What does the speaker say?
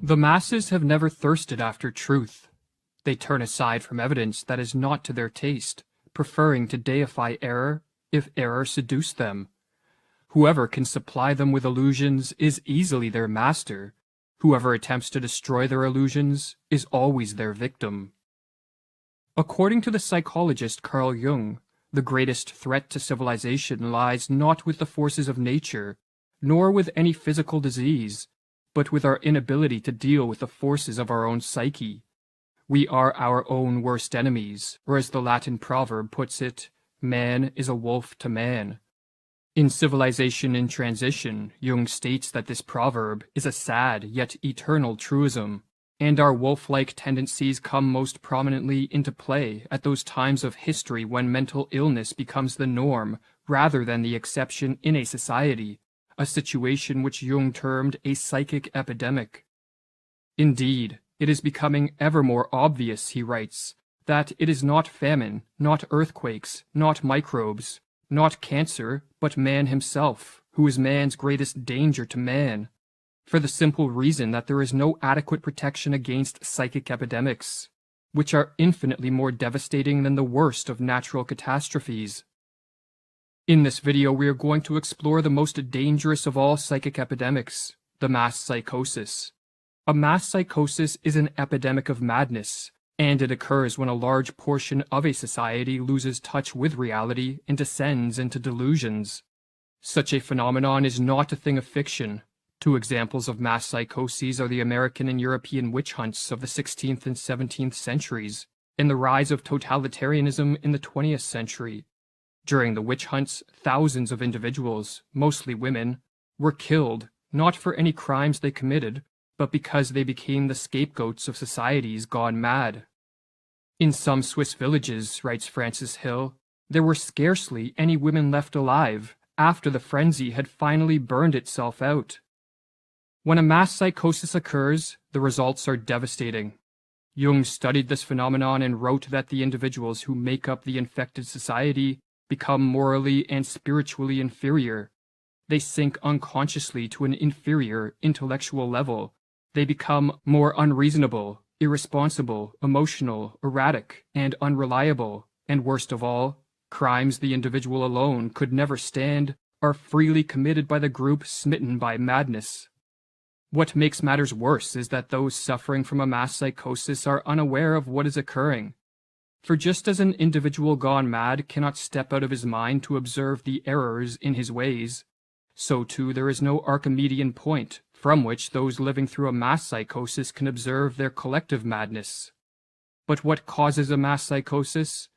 The masses have never thirsted after truth. They turn aside from evidence that is not to their taste, preferring to deify error if error seduce them. Whoever can supply them with illusions is easily their master. Whoever attempts to destroy their illusions is always their victim. According to the psychologist Carl Jung, the greatest threat to civilization lies not with the forces of nature, nor with any physical disease, but with our inability to deal with the forces of our own psyche. We are our own worst enemies, or as the Latin proverb puts it, man is a wolf to man. In Civilization in Transition, Jung states that this proverb is a sad yet eternal truism, and our wolf-like tendencies come most prominently into play at those times of history when mental illness becomes the norm rather than the exception in a society, a situation which Jung termed a psychic epidemic. Indeed, it is becoming ever more obvious, he writes, that it is not famine, not earthquakes, not microbes, not cancer, but man himself, who is man's greatest danger to man, for the simple reason that there is no adequate protection against psychic epidemics, which are infinitely more devastating than the worst of natural catastrophes. In this video, we are going to explore the most dangerous of all psychic epidemics, the mass psychosis. A mass psychosis is an epidemic of madness, and it occurs when a large portion of a society loses touch with reality and descends into delusions. Such a phenomenon is not a thing of fiction. Two examples of mass psychoses are the American and European witch hunts of the 16th and 17th centuries, and the rise of totalitarianism in the 20th century. During the witch hunts, thousands of individuals, mostly women, were killed, not for any crimes they committed, but because they became the scapegoats of societies gone mad. In some Swiss villages, writes Francis Hill, there were scarcely any women left alive after the frenzy had finally burned itself out. When a mass psychosis occurs, the results are devastating. Jung studied this phenomenon and wrote that the individuals who make up the infected society become morally and spiritually inferior. They sink unconsciously to an inferior intellectual level. They become more unreasonable, irresponsible, emotional, erratic, and unreliable, and worst of all, crimes the individual alone could never stand are freely committed by the group smitten by madness. What makes matters worse is that those suffering from a mass psychosis are unaware of what is occurring. For just as an individual gone mad cannot step out of his mind to observe the errors in his ways, so too there is no Archimedean point from which those living through a mass psychosis can observe their collective madness. But what causes a mass psychosis?